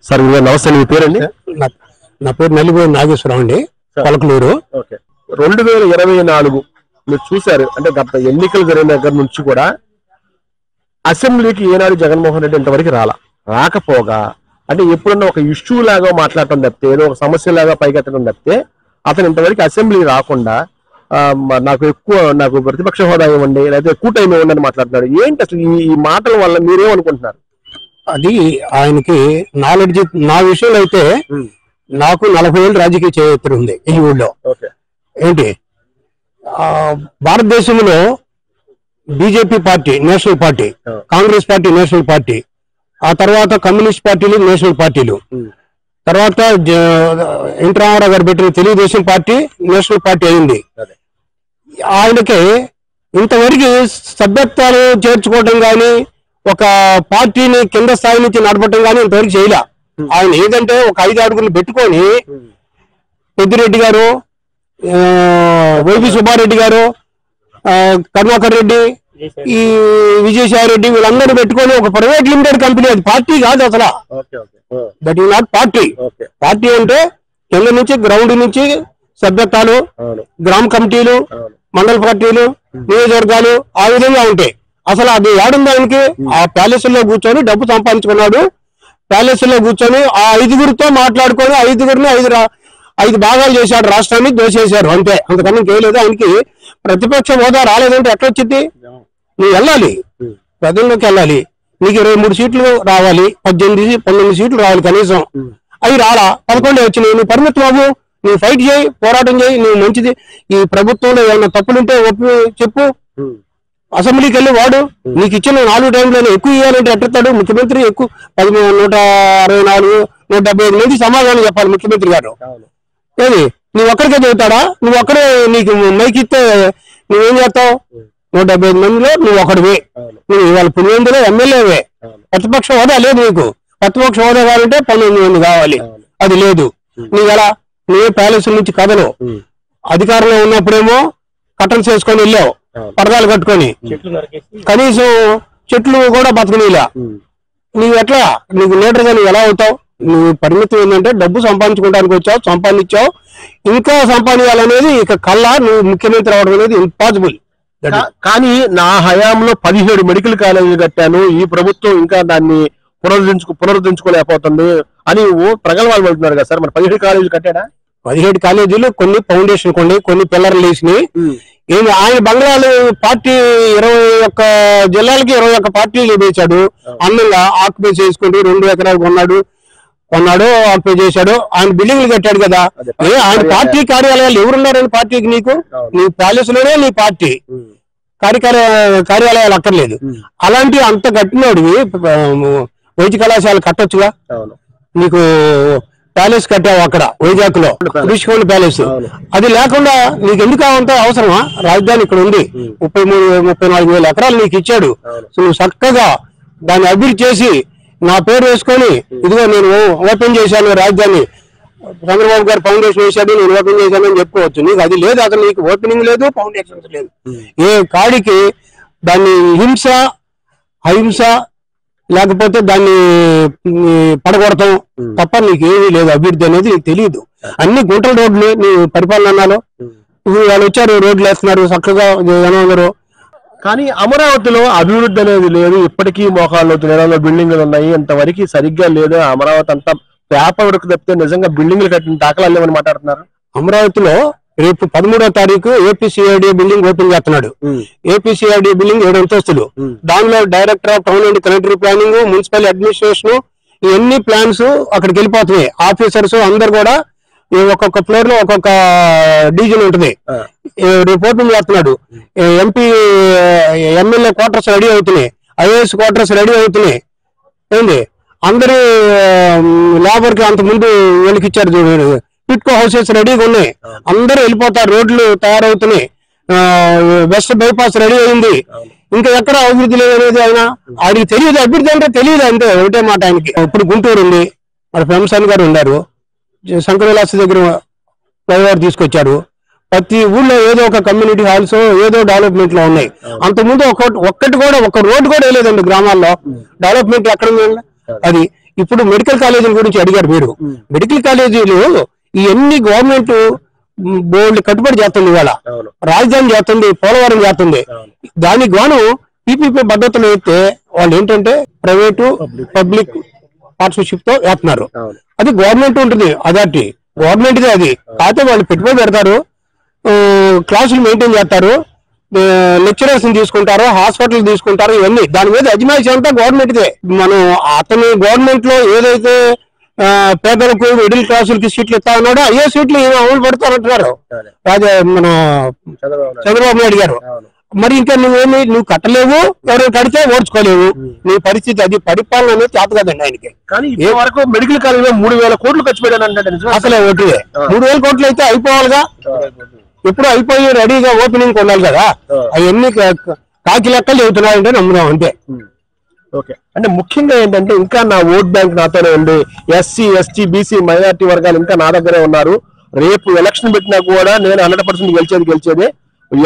Sir నమస్తే, మీ పేరండి? నా పేరు నల్లిబోయి నాగేశ్వరరావు అండి, పలకలూరు. 2024 మీరు చూశారు అంటే గత ఎన్నికలు జరిగిన దగ్గర నుంచి కూడా అసెంబ్లీకి ఏనాడు జగన్మోహన్ రెడ్డి ఇంతవరకు రాకపోగా అంటే ఎప్పుడన్నా ఒక ఇష్యూ లాగా మాట్లాడటం తప్పితే, ఏదో ఒక సమస్య లాగా పైకెత్తడం తప్పితే అతను ఇంతవరకు అసెంబ్లీ రాకుండా నాకు ప్రతిపక్ష హోదా ఇవ్వండి లేకపోతే ఎక్కువ టైం ఇవ్వండి అని మాట్లాడుతున్నాడు. ఏంటి అసలు ఈ మాటల వల్ల మీరేమనుకుంటున్నారు? అది ఆయనకి నాలెడ్జ్. నా విషయంలో అయితే నాకు 40 ఏళ్ళు రాజకీయ చరిత్ర ఉంది ఈ ఊళ్ళో. ఏంటి భారతదేశంలో BJP party national party, Congress party national party, ఆ తర్వాత కమ్యూనిస్ట్ పార్టీలు నేషనల్ పార్టీలు, తర్వాత ఎన్టీ రామారావు గారు పెట్టిన తెలుగుదేశం పార్టీ నేషనల్ పార్టీ అయింది. ఆయనకి ఇంతవరకు సభ్యత్వాలు చేర్చుకోవడం కానీ ఒక పార్టీని కింద స్థాయి నుంచి నడపటం కానీ ఇంతవరకు చేయలే. ఆయన ఏదంటే ఒక 5 అడుగులు పెట్టుకొని పెద్దిరెడ్డి గారు, వైవి సుబ్బారెడ్డి గారు, కరుణాకర్ రెడ్డి, ఈ విజయసాయి రెడ్డి వీళ్ళందరూ పెట్టుకొని ఒక ప్రైవేట్ లిమిటెడ్ కంపెనీ, అది పార్టీ కాదు అసలు. That is not party. Party అంటే కింద నుంచి గ్రౌండ్ నుంచి సభ్యత్వాలు, గ్రామ కమిటీలు, మండల పార్టీలు, నియోజకవర్గాలు ఆ విధంగా ఉంటాయి. అసలు అది ఏడుంది ఆయనకి? ఆ ప్యాలెస్ లో కూర్చొని డబ్బు సంపాదించుకున్నాడు. ప్యాలెస్ లో కూర్చొని ఆ 5గురితో మాట్లాడుకొని 5గురిని 5 భాగాలు చేశాడు, రాష్ట్రాన్ని దోచేశారు అంతే. అంతకన్నా ఇంకేలేదు. ఆయనకి ప్రతిపక్ష హోదా రాలేదంటే ఎట్లా వచ్చింది? నువ్వు వెళ్ళాలి, ప్రజల్లోకి వెళ్ళాలి, నీకు 23 సీట్లు రావాలి, 18-19 సీట్లు రావాలి కనీసం. అవి రాలా, 11 వచ్చినాయి. నువ్వు పరిమితం అవ్వు, నువ్వు ఫైట్ చేయి, పోరాటం చేయి, నువ్వు మంచిది. ఈ ప్రభుత్వంలో ఏమైనా తప్పులుంటే ఒప్పి చెప్పు, అసెంబ్లీకి వెళ్ళి వాడు. నీకు ఇచ్చిన 4 టైంలో ఎక్కువ ఇవ్వాలంటే ఎట్టాడు ముఖ్యమంత్రి? ఎక్కువ 164-175 మంది సమాధానం చెప్పాలి ముఖ్యమంత్రి గారు. ఏది నువ్వు ఒక్కడికే చెబుతాడా? నువ్వు ఒక్కడే నీకు మైక్ ఇస్తే నువ్వేం చేస్తావు? 175 మందిలో నువ్వు ఒకడివే. నువ్వు ఇవాళ 10 మందిలో ఎమ్మెల్యేవే. ప్రతిపక్ష హోదా లేదు నీకు. ప్రతిపక్ష హోదా కావాలంటే 19 మంది కావాలి, అది లేదు. నువ్వు ఎలా? నువ్వే ప్యాలెస్ నుంచి కథలు అధికారంలో ఉన్నప్పుడేమో కట్టన్స్ వేసుకొని వెళ్ళావు, పరదాలు కట్టుకొని, కనీసం చెట్లు కూడా బతకనీలా. నువ్వు ఎట్లా? నీకు లీడర్గా నువ్వు ఎలా అవుతావు? నువ్వు పరిమితం ఏంటంటే డబ్బు సంపాదించుకోవడానికి వచ్చావు, సంపాదించావు, ఇంకా సంపాదించాలనేది ఇక కల్లా. నువ్వు ముఖ్యమంత్రి అవడం అనేది ఇంపాసిబుల్. కానీ నా హయాంలో 17 మెడికల్ కాలేజీలు కట్టాను, ఈ ప్రభుత్వం ఇంకా దాన్ని పునరుద్ధరించుకోలేకపోతుంది అని ప్రగల్భాలు వెళ్తున్నారు కదా సార్. మరి 17 కాలేజీలు కట్టాడా? 17 కాలేజీలు, కొన్ని ఫౌండేషన్, కొన్ని పిల్లర్లు వేసినాయి. ఆయన బంగ్లాలు పార్టీ 21 జిల్లాలకి 21 పార్టీలు వేశాడు. అందంగా ఆక్యుపై చేసుకుంటూ 2 ఎకరాలు కొన్నాడు, ఆక్యుపై చేశాడు. ఆయన బిల్డింగ్లు కట్టాడు కదా. ఆయన పార్టీ కార్యాలయాలు ఎవరున్నారని పార్టీకి? నీకు నీ ప్యాలెస్ లోనే నీ పార్టీ కార్యాలయాలు అక్కర్లేదు. అలాంటి అంత కట్టినోడివి వైద్య కళాశాల కట్టొచ్చుగా. నీకు ప్యాలెస్ కట్టావు అక్కడ వైజాగ్ లో, ఋషికొండ ప్యాలెస్. అది లేకుండా నీకు ఎందుకు అంత అవసరమా? రాజధాని ఇక్కడ ఉంది, 33-34 వేల ఎకరాలు నీకు ఇచ్చాడు. నువ్వు చక్కగా దాన్ని అభివృద్ధి చేసి నా పేరు వేసుకొని, ఇదిగో నేను ఓపెన్ చేశాను రాజధాని, చంద్రబాబు గారు ఫౌండేషన్ వేశాడు, నేను ఓపెన్ చేశానని చెప్పుకోవచ్చు. నీకు అది లేదు. అసలు నీకు ఓపెనింగ్ లేదు, ఫౌండేషన్స్ లేదు. ఏ కాడికి దాన్ని అహింస లేకపోతే దాన్ని పడగొడతాం తప్ప నీకు ఏమీ లేదు. అభివృద్ధి అనేది నీకు తెలియదు. అన్ని గుంటల రోడ్లు నీ పరిపాలన అన్నాలో. వాళ్ళు వచ్చారు, రోడ్లు వేస్తున్నారు చక్కగా జనం. కానీ అమరావతిలో అభివృద్ధి అనేది లేదు. ఇప్పటికీ మోకాళ్ళు నెలలో బిల్డింగ్లు ఉన్నాయి, ఇంతవరకు సరిగ్గా లేదు. అమరావతి అంతా పేపర్ వరకు తప్పితే నిజంగా బిల్డింగ్లు కట్టిన దాఖలాలు లేవని మాట్లాడుతున్నారు. అమరావతిలో రేపు 13వ తారీఖు ఏపీసీఐడి బిల్డింగ్ ఓపెన్ చేస్తున్నాడు. ఏపీసీఐడి బిల్డింగ్ 7 అంతస్తులు. దానిలో director of town and country planning, municipal administration, ఇవన్నీ ప్లాన్స్ అక్కడికి వెళ్ళిపోతున్నాయి. ఆఫీసర్స్ అందరు కూడా ఒక్కొక్క ఫ్లోర్ లో ఒక్కొక్క డివిజన్ ఉంటుంది. రేపు ఓపెన్ చేస్తున్నాడు. ఎమ్మెల్యే క్వార్టర్స్ రెడీ అవుతున్నాయి, ఐఏఎస్ క్వార్టర్స్ రెడీ అవుతున్నాయి. ఏంది అందరూ లేబర్ కి అంత ముందు వీళ్ళకి ఇచ్చారు చూడండి, టిట్కో హౌసెస్ రెడీగా ఉన్నాయి. అందరూ వెళ్ళిపోతారు, రోడ్లు తయారవుతున్నాయి, వెస్ట్ బైపాస్ రెడీ అయింది. ఇంకా ఎక్కడ అభివృద్ధి లేదనేది ఆయన ఆడికి తెలియదు. అభివృద్ధి అంటే తెలియదు అంతే, ఒకటే మాట ఆయనకి. ఇప్పుడు గుంటూరు ఉంది, మరి ప్రమసాన్ గారు ఉన్నారు, శంకర విలాస్ దగ్గర ఫ్లైఓవర్ తీసుకొచ్చారు. ప్రతి ఊళ్ళో ఏదో ఒక కమ్యూనిటీ హాల్స్ ఏదో డెవలప్మెంట్ లో ఉన్నాయి. అంతకుముందు ఒక్కటి కూడా ఒక రోడ్డు కూడా వేయలేదండి గ్రామాల్లో. డెవలప్మెంట్ ఎక్కడ ఉందండి? అది ఇప్పుడు మెడికల్ కాలేజీల గురించి అడిగారు మీరు. మెడికల్ కాలేజీలు ఇవన్నీ గవర్నమెంట్ బోర్డు కట్టుబడి చేస్తుంది. ఇవాళ రాజధాని చేస్తుంది, పోలవరం చేస్తుంది. దానికి గాను పీపీపీ పద్ధతులు అయితే వాళ్ళు ఏంటంటే ప్రైవేటు పబ్లిక్ పార్ట్నర్షిప్ తో వేస్తున్నారు. అది గవర్నమెంట్ ఉంటుంది, అథారిటీ గవర్నమెంట్దే. అది కాకపోతే వాళ్ళు పెట్టుబడి పెడతారు, క్లాసులు మెయింటైన్ చేస్తారు, లెక్చరర్స్ తీసుకుంటారు, హాస్పిటల్ తీసుకుంటారు, ఇవన్నీ దాని మీద అజమాయిషి అంతా గవర్నమెంట్దే. మనం అతను గవర్నమెంట్ లో ఏదైతే పేదలకు మిడిల్ క్లాసులకి సీట్లు ఇస్తా ఉన్నాడో అయ్యే సీట్లు అమలు పడతానంటున్నారు మన చంద్రబాబు నాయుడు గారు. మరి ఇంకా నువ్వు కట్టలేవు, ఎవరైనా కడితే ఓడ్చుకోలేవు, నీ పరిస్థితి అది. పరిపాలన అనేది చేత కదండి ఆయనకి. కానీ వరకు మెడికల్ కాలేజ్ 3,000 కోట్లు ఖర్చు పెట్టాను అసలే ఒకటిదే. 3,000 కోట్లు అయితే అయిపోవాలిగా, ఎప్పుడు అయిపోయి రెడీగా ఓపెనింగ్ ఉండాలి కదా. అవన్నీ కాకి లెక్కలు చెబుతున్నారంటే నమ్ముదాం అంతే. ఓకే, అంటే ముఖ్యంగా ఏంటంటే ఇంకా నా ఓట్ బ్యాంక్ నాతోనే ఉంది. ఎస్సీ, ఎస్టీ, బీసీ, మైనార్టీ వర్గాలు ఇంకా నా దగ్గరే ఉన్నారు. రేపు ఎలక్షన్ పెట్టినా కూడా నేను 100% గెలిచేదే.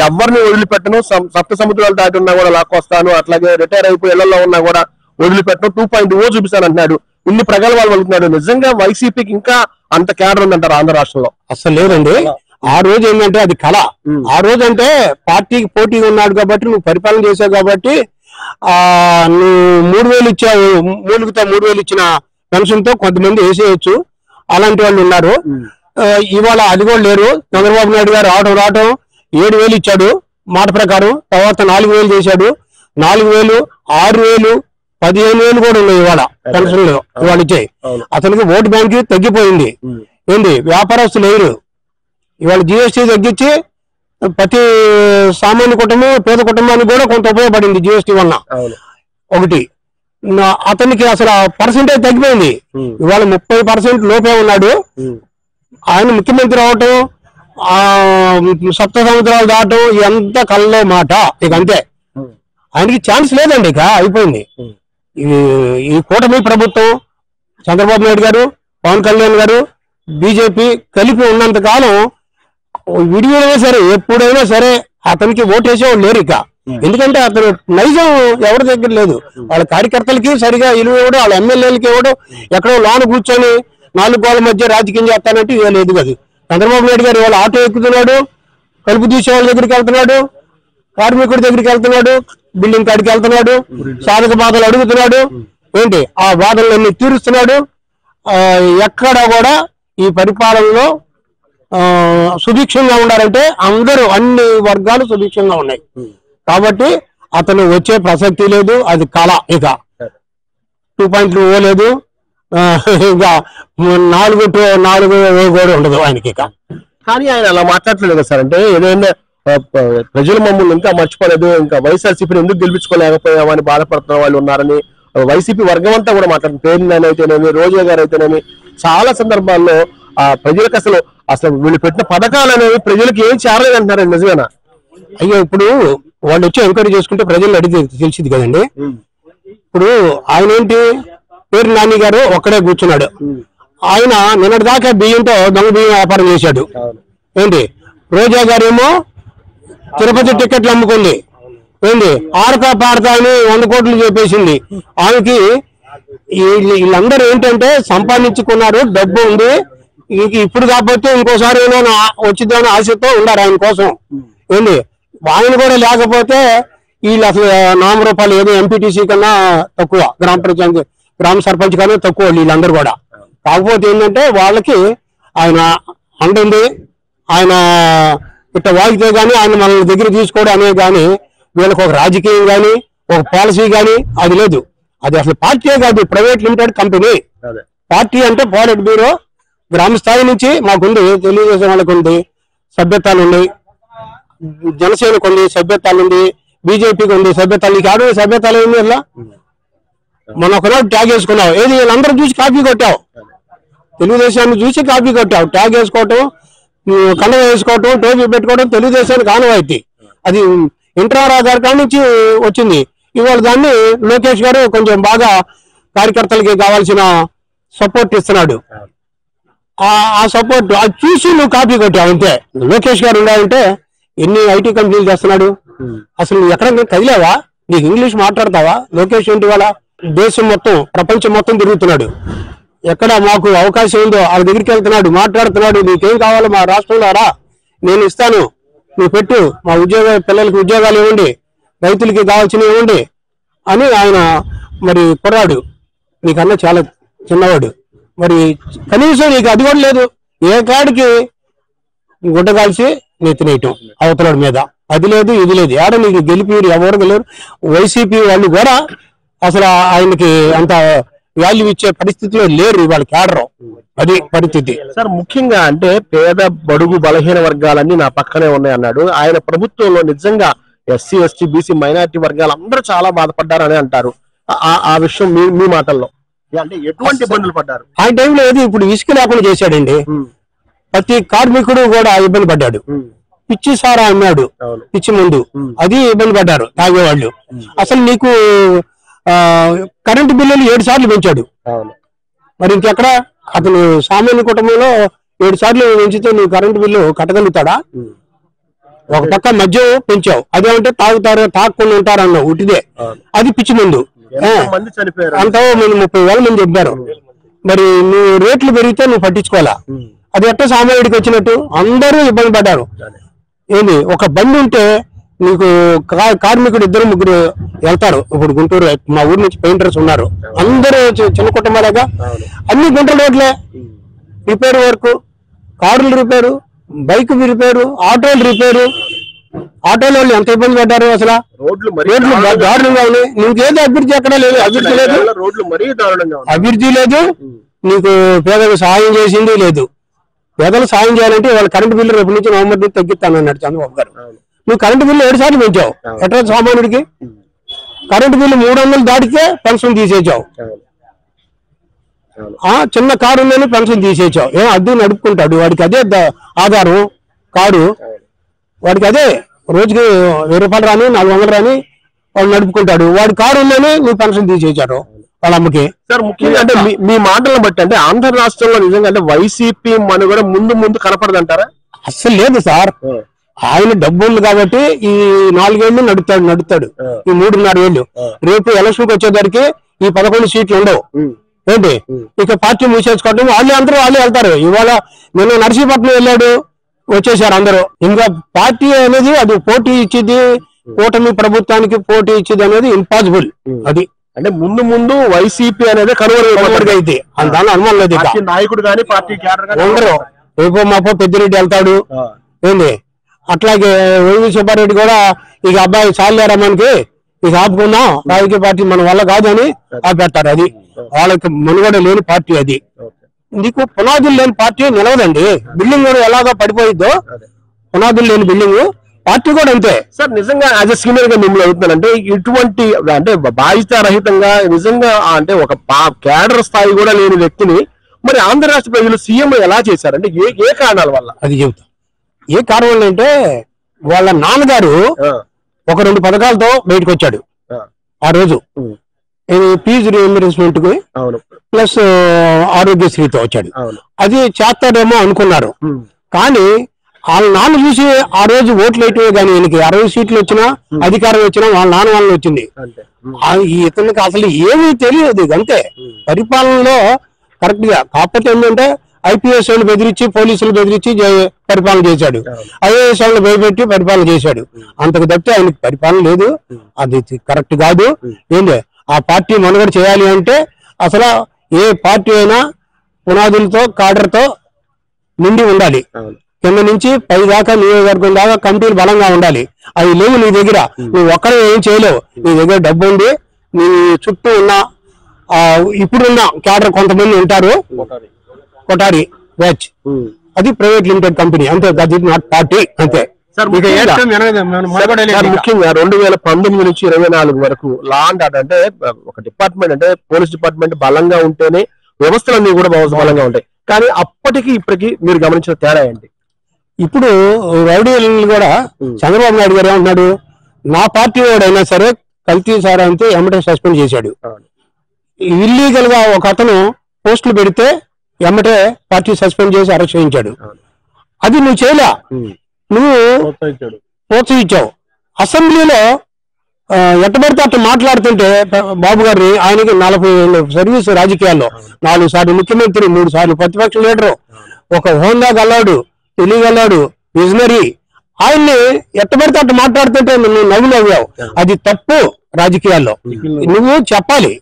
ఎవరిని వదిలిపెట్టను, సప్త సముద్రాలు దాటి ఉన్నా కూడా లాక్కొస్తాను. అట్లాగే రిటైర్ అయిపోయి ఇళ్లలో ఉన్నా కూడా వదిలిపెట్టను, 2.0 చూపిస్తాను అంటున్నాడు. ఇన్ని ప్రగల్భాలు పలుకుతున్నాడు. నిజంగా వైసీపీకి ఇంకా అంత క్యాడర్ ఉందంటారు ఆంధ్ర రాష్ట్రంలో? అసలు లేదండి. ఆ రోజు ఏంటంటే అది కళ. ఆ రోజు అంటే పార్టీకి పోటీగా ఉన్నాడు కాబట్టి, నువ్వు పరిపాలన చేసావు కాబట్టి నువ్వు 3,000 ఇచ్చావు, 3,000 ఇచ్చిన పెన్షన్ తో కొంతమంది వేసేయచ్చు. అలాంటి వాళ్ళు ఉన్నారు. ఇవాళ అది కూడా లేరు. చంద్రబాబు నాయుడు గారు రావడం 7,000 ఇచ్చాడు మాట ప్రకారం, తర్వాత 4,000 చేశాడు. 4,000, 6,000, 15,000 కూడా ఉన్నాయి ఇవాళ పెన్షన్లు ఇవాళ ఇచ్చాయి. అతనికి ఓటు బ్యాంక్ తగ్గిపోయింది. ఏంటి వ్యాపారస్తులు లేరు. ఇవాళ జిఎస్టీ తగ్గించి ప్రతి సామాన్య కుటుంబం, పేద కుటుంబానికి కూడా కొంత ఉపయోగపడింది జిఎస్టీ వల్ల. ఒకటి అతనికి అసలు పర్సెంటేజ్ తగ్గిపోయింది. ఇవాళ 30% లోపే ఉన్నాడు. ఆయన ముఖ్యమంత్రి అవటం, సప్త సముద్రాలు దాటం ఎంత కళ్ళలో మాట. ఇక అంతే, ఆయనకి ఛాన్స్ లేదండి. ఇక అయిపోయింది. ఈ కూటమి ప్రభుత్వం, చంద్రబాబు నాయుడు గారు, పవన్ కళ్యాణ్ గారు, బీజేపీ కలిపి ఉన్నంత కాలం విడివిడైనా సరే, ఎప్పుడైనా సరే అతనికి ఓటేసేవాళ్ళు లేరు ఇక. ఎందుకంటే అతను నైజం ఎవరి దగ్గర లేదు. వాళ్ళ కార్యకర్తలకి సరిగా ఇలువ ఇవ్వడం, వాళ్ళ ఎమ్మెల్యేలకి ఇవ్వడం, ఎక్కడో లోన కూర్చొని 4 గోళ్ల మధ్య రాజకీయం చేస్తానంటే ఇక లేదు కదా. చంద్రబాబు నాయుడు గారు ఇవాళ ఆటో ఎక్కుతున్నాడు, కలుపు తీసే వాళ్ళ దగ్గరికి వెళ్తున్నాడు, కార్మికుడి దగ్గరికి వెళ్తున్నాడు, బిల్డింగ్ కాడికి వెళ్తున్నాడు, సాధక బాధలు అడుగుతున్నాడు. ఏంటి ఆ బాధలన్నీ తీరుస్తున్నాడు. ఎక్కడ కూడా ఈ పరిపాలనలో సుభిక్షంగా ఉండాలంటే అందరూ, అన్ని వర్గాలు సుభిక్షంగా ఉన్నాయి. కాబట్టి అతను వచ్చే ప్రసక్తి లేదు. అది కళ. ఇక 2.0 లేదు, ఇక 4 కూడా ఉండదు ఆయనకి ఇక. కానీ ఆయన అలా మాట్లాడలేదు కదా సార్. అంటే ఏదైనా ప్రజలు మమ్మల్ని ఇంకా మర్చిపోలేదు, ఇంకా వైఎస్ఆర్సీపీని ఎందుకు గెలిపించుకోలేకపోయామని బాధపడుతున్న వాళ్ళు ఉన్నారని వైసీపీ వర్గం అంతా కూడా మాట్లాడుతుంది. పేర్ని అయితేనేమి, రోజా గారు అయితేనేమి, చాలా సందర్భాల్లో ప్రజలకు అసలు వీళ్ళు పెట్టిన పథకాలు అనేవి ప్రజలకు ఏం చేరలేదు అంటున్నారు. నిజమేనా? అయ్యో, ఇప్పుడు వాళ్ళు వచ్చి ఎంక్వైరీ చేసుకుంటే ప్రజలు అడిగి తెలిసింది కదండి. ఇప్పుడు ఆయన ఏంటి, పేరు నాని గారు ఒక్కడే కూర్చున్నాడు. ఆయన నిన్నటి దాకా బియ్యంతో దొంగ బియ్యం వ్యాపారం చేశాడు. ఏంటి రోజా గారేమో తిరుపతి టికెట్లు అమ్ముకుంది. ఏంటి ఆడతా పాడతా అని 100 కోట్లు చెప్పేసింది. ఆమెకి వీళ్ళందరూ ఏంటంటే సంపాదించుకున్నారు, డబ్బు ఉంది, ఇప్పుడు కాకపోతే ఇంకోసారి ఏమైనా వచ్చిద్దామని ఆశతో ఉన్నారు ఆయన కోసం. ఏంటి ఆయన కూడా లేకపోతే వీళ్ళు అసలు 4 రూపాయలు ఏదో ఎంపీటీసీ కన్నా తక్కువ, గ్రామ సర్పంచ్ కన్నా తక్కువ వీళ్ళందరూ కూడా. కాకపోతే ఏంటంటే వాళ్ళకి ఆయన అంటుంది, ఆయన ఇట్ట వాగితే గానీ ఆయన మన దగ్గర తీసుకోవడం అనేది కానీ వీళ్ళకి ఒక రాజకీయం కానీ ఒక పాలసీ కానీ అది లేదు. అది అసలు పార్టీ కాదు, ప్రైవేట్ లిమిటెడ్ కంపెనీ. పార్టీ అంటే పోలిట్ బ్యూరో, గ్రామ స్థాయి నుంచి మాకుంది, తెలుగుదేశం వాళ్ళకు ఉంది, సభ్యత్వాలు ఉన్నాయి, జనసేనకు ఉంది సభ్యత్వాలు ఉంది, బీజేపీకి ఉంది సభ్యత్వాలు. నీకు ఆడ సభ్యత్వాలు ఏంది అట్లా? మనం ఒకనాడు ట్యాగ్ వేసుకున్నావు, ఏది వీళ్ళందరూ చూసి కాపీ కొట్టావు, తెలుగుదేశాన్ని చూసి కాపీ కొట్టావు. ట్యాగ్ వేసుకోవటం, కండ వేసుకోవటం, టోపీ పెట్టుకోవడం తెలుగుదేశానికి ఆనవాయితీ. అది ఇంట్రారావు గారి కాడి నుంచి వచ్చింది. ఇవాళ దాన్ని లోకేష్ గారు కొంచెం బాగా కార్యకర్తలకి కావాల్సిన సపోర్ట్ ఇస్తున్నాడు. ఆ సపోర్ట్ అది చూసి నువ్వు కాపీ కొట్టావు అంతే. లోకేష్ గారు ఉండాలంటే ఎన్ని ఐటీ కంపెనీలు చేస్తున్నాడు, అసలు నువ్వు ఎక్కడ కదిలేవా? నీకు ఇంగ్లీష్ మాట్లాడతావా? లోకేష్ ఏంటి వాళ్ళ దేశం మొత్తం ప్రపంచం మొత్తం తిరుగుతున్నాడు. ఎక్కడ మాకు అవకాశం ఉందో వాళ్ళ దగ్గరికి వెళ్తున్నాడు, మాట్లాడుతున్నాడు. నీకేం కావాలో మా రాష్ట్రంలో రా, నేను ఇస్తాను, నువ్వు పెట్టు, మా పిల్లలకి ఉద్యోగాలు ఇవ్వండి, రైతులకి కావాల్సినవి ఇవ్వండి అని ఆయన మరి కుర్రాడు, నీకన్నా చాలా చిన్నవాడు. మరి కనీసం నీకు అది కూడా లేదు. ఏ కాడికి గుడ్డ కాల్చి నెత్తినేయటం అవతలాడు మీద, అది లేదు ఇది లేదు. ఏడ నీకు గెలిపి ఎవరు గెలరు. వైసీపీ వాళ్ళు కూడా అసలు ఆయనకి అంత వాల్యూ ఇచ్చే పరిస్థితిలో లేరు ఇవాళ కేడరు. అది పరిస్థితి. సార్ ముఖ్యంగా అంటే పేద బడుగు బలహీన వర్గాలన్నీ నా పక్కనే ఉన్నాయి అన్నాడు. ఆయన ప్రభుత్వంలో నిజంగా ఎస్సీ ఎస్టీ బీసీ మైనారిటీ వర్గాలు అందరూ చాలా బాధపడ్డారని అంటారు. ఆ విషయం మీ మాటల్లో అంటే ఎటువంటి ఇబ్బందులు పడ్డారు ఆ టైంలో? ఏది ఇప్పుడు ఇసుక లేకుండా చేశాడండి. ప్రతి కార్మికుడు కూడా ఇబ్బంది పడ్డాడు. పిచ్చి సారా అన్నాడు, పిచ్చి ముందు అది ఇబ్బంది పడ్డారు తాగేవాళ్ళు. అసలు నీకు కరెంటు బిల్లులు 7 సార్లు పెంచాడు. మరి ఇంకెక్కడ అతను సామాన్య కుటుంబంలో 7 సార్లు పెంచితే నువ్వు కరెంటు బిల్లు కట్టగలుగుతాడా? ఒక పక్క మద్యం పెంచావు, అదేమంటే తాగుతారు తాగకుండా ఉంటారు అన్నావు, ఉటిదే. అది పిచ్చి ముందు. అంతా 30,000 మంది చెప్పారు. మరి నువ్వు రేట్లు పెరిగితే నువ్వు పట్టించుకోవాలా? అది ఎట్లా సామాన్యుడికి వచ్చినట్టు? అందరూ ఇబ్బంది పడ్డారు. ఏంది, ఒక బండి ఉంటే నీకు కార్మికుడు 2-3 వెళ్తారు. ఇప్పుడు గుంటూరు మా ఊరి నుంచి పెయింటర్స్ ఉన్నారు, అందరూ చిన్న కుటుంబాలుగా. అన్ని గుంటల రోడ్లే రిపేర్ వర్క్, కార్లు రిపేరు, బైక్ రిపేరు, ఆటోలు రిపేరు. ఆటోల వాళ్ళు ఎంత ఇబ్బంది పడ్డారు అసలు. రోడ్లు దారుణంగా ఉన్నాయి. నీకేదో అభివృద్ధి ఎక్కడ లేదు. అభివృద్ధి లేదు, అభివృద్ధి లేదు. నీకు పేదలకు సహాయం చేసింది లేదు. పేదలు సాయం చేయాలంటే వాళ్ళ కరెంటు బిల్లు రేపు నుంచి నవంబర్ నుంచి తగ్గిస్తానన్నాడు చంద్రబాబు గారు. నువ్వు కరెంటు బిల్లు 7 సార్లు పెంచావు. ఎట్లా సామాన్యుడికి? కరెంటు బిల్లు 300 దాటితే పెన్షన్ తీసేసావు. చిన్న కారు ఉందని పెన్షన్ తీసేసావు. ఏం అద్దె నడుపుకుంటాడు, వాడికి అదే ఆధారం కారు, వాడికి అదే రోజుకి 1000 రూపాయలు రాని 400 రాని వాడు నడుపుకుంటాడు. వాడి కారు ఉందని నువ్వు పెన్షన్ తీసేసారు వాళ్ళ అమ్మకి. సార్ ముఖ్యంగా అంటే మీ మాటలను బట్టి అంటే ఆంధ్ర రాష్ట్రంలో నిజంగా అంటే వైసీపీ మనుగడ ముందు కనపడదంటారా? అస్సలు లేదు సార్. ఆయన డబ్బు ఉంది కాబట్టి ఈ 4 ఏళ్ళు నడుపుతాడు ఈ 3.5 ఏళ్ళు. రేపు ఎలక్షన్కి వచ్చేసరికి ఈ 11 సీట్లు ఉండవు. ఏంటి ఇక పార్టీ మూసేసుకోవడం, అందరూ వాళ్ళే వెళ్తారు. ఇవాళ నిన్న నర్సీపట్నం వెళ్ళాడు, వచ్చేసారు అందరూ. ఇంకా పార్టీ అనేది అది పోటీ ఇచ్చేది, కూటమి ప్రభుత్వానికి పోటీ ఇచ్చేది అనేది ఇంపాసిబుల్. అది అంటే ముందు వైసీపీ అనేది కనుగొనగా అయితే దాని అనుమానం లేదు. నాయకుడు కానీ పార్టీ ఉండరు. రేపు మాపో పెద్దిరెడ్డి వెళ్తాడు. ఏంది అట్లాగే వైవి సుబ్బారెడ్డి కూడా ఇక అబ్బాయి చాలేరామానికి ఇక ఆపుకుందాం, రాజకీయ పార్టీ మన వల్ల కాదు అని ఆపెడతారు. అది వాళ్ళకి మనుగడ లేని పార్టీ. అది నీకు పునాదులు లేని పార్టీ నిలవదండి. బిల్డింగ్ ఎలాగో పడిపోయిద్దో పునాదులు లేని బిల్డింగ్ పార్టీ కూడా అంతే. సార్ నిజంగా యాజ్ ఎ సీనియర్ గా మిమ్మల్ని అడుగుతున్నానంటే ఇటువంటి అంటే బాధ్యత రహితంగా నిజంగా అంటే ఒక కేడర్ స్థాయి కూడా లేని వ్యక్తిని మరి ఆంధ్ర రాష్ట్ర ప్రజలు సీఎం ఎలా చేశారంటే ఏ కారణాల వల్ల? అది చెబుతా. ఏ కారణం వల్ల అంటే వాళ్ళ నాన్నగారు ఒక 2 పథకాలతో బయటకు వచ్చాడు ఆ రోజు. ఫీజు రీఎంబర్స్మెంట్ కి ప్లస్ ఆరోగ్యశ్రీతో వచ్చాడు. అది చేస్తాడేమో అనుకున్నారు. కానీ వాళ్ళ నాన్న చూసి ఆ రోజు ఓట్లు వేయటమే కానీ ఈయనకి 60 సీట్లు వచ్చినా అధికారం వచ్చినా వాళ్ళ నాన్న వల్ల వచ్చింది. ఇతనికి అసలు ఏమీ తెలియదు. అంతే పరిపాలనలో కరెక్ట్ గా. కాకపోతే ఏంటంటే ఐపీఎస్ వాళ్ళు బెదిరించి, పోలీసులు బెదిరించి పరిపాలన చేశాడు. ఐఏఎస్ వాళ్ళు భయపెట్టి పరిపాలన చేశాడు. అంతకు తప్పితే ఆయనకి పరిపాలన లేదు. అది కరెక్ట్ కాదు. ఏంటి ఆ పార్టీ మనుగడ చేయాలి అంటే అసలు ఏ పార్టీ అయినా పునాదులతో కాడర్తో నిండి ఉండాలి. కింద నుంచి పై దాకా నియోజకవర్గం దాకా కమిటీలు బలంగా ఉండాలి. అవి లేవు నీ దగ్గర. నువ్వు ఒక్కడే ఏం చేయలేవు. నీ దగ్గర డబ్బు ఉంది, నీ చుట్టూ ఉన్న ఇప్పుడున్న క్యాడర్ కొంతమంది ఉంటారు. కొటారి బ్యాచ్ అది ప్రైవేట్ లిమిటెడ్ కంపెనీ అంతే. దట్ ఇస్ నాట్ పార్టీ అంతే. ముఖ్యంగా 2019 నుంచి 24 వరకు లా అండ్ ఆర్డర్ అంటే ఒక డిపార్ట్మెంట్ అంటే పోలీస్ డిపార్ట్మెంట్ బలంగా ఉంటేనే వ్యవస్థలన్నీ కూడా బలంగా ఉంటాయి. కానీ అప్పటికి ఇప్పటికి మీరు గమనించిన తేడా ఏంటి? ఇప్పుడు రౌడీ కూడా చంద్రబాబు నాయుడు గారు ఏమంటున్నాడు, నా పార్టీ వాడైనా సరే కల్తీ సారా అంతే ఎమ్మటే సస్పెండ్ చేశాడు. ఇల్లీగల్ గా ఒక అతను పోస్టులు పెడితే ఎమ్మటే పార్టీ సస్పెండ్ చేసి అరెస్ట్ చేయించాడు. అది నువ్వు చేయలే, నువ్వు ప్రోత్సహించావు. అసెంబ్లీలో ఎట్టబడితే అట్లా మాట్లాడుతుంటే బాబు గారిని, ఆయనకి 40 ఏళ్ళు సర్వీస్ రాజకీయాల్లో, 4 సార్లు ముఖ్యమంత్రి, 3 సార్లు ప్రతిపక్ష లీడరు, ఒక హోందా గల్లాడు, తెలియగల్లాడు, విజనరీ, ఆయన్ని ఎట్టబడితే అట్లా మాట్లాడుతుంటే నువ్వు నవ్వావు. అది తప్పు రాజకీయాల్లో. నువ్వు చెప్పాలి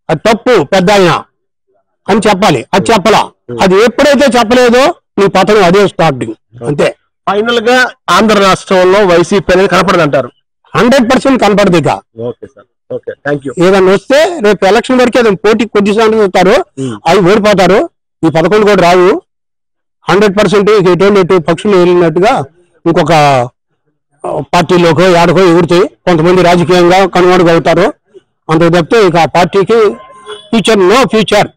అది తప్పు పెద్ద ఆయన అని చెప్పాలి. అది చెప్పలా. అది ఎప్పుడైతే చెప్పలేదో నీ పతనం అదే స్టార్టింగ్, అంతే. ఫైనల్ గా ఆంధ్ర రాష్ట్రంలో వైసీపీ అనేది కనపడదు అంటారు? 100% కనపడదు. ఇక ఏదన్నా వస్తే రేపు ఎలక్షన్ వరకు ఏదైనా పోటీ కొద్ది సార్లు వస్తారు, అవి ఓడిపోతారు. ఈ 11 కూడా రావు. 100% ఎటు పక్షులు వెళ్ళినట్టుగా ఇంకొక పార్టీలోకో ఏడకో ఎగురుతాయి. కొంతమంది రాజకీయంగా కనుగొనగలుగుతారు. అంత తప్పితే ఇక ఆ పార్టీకి ఫ్యూచర్, నో ఫ్యూచర్.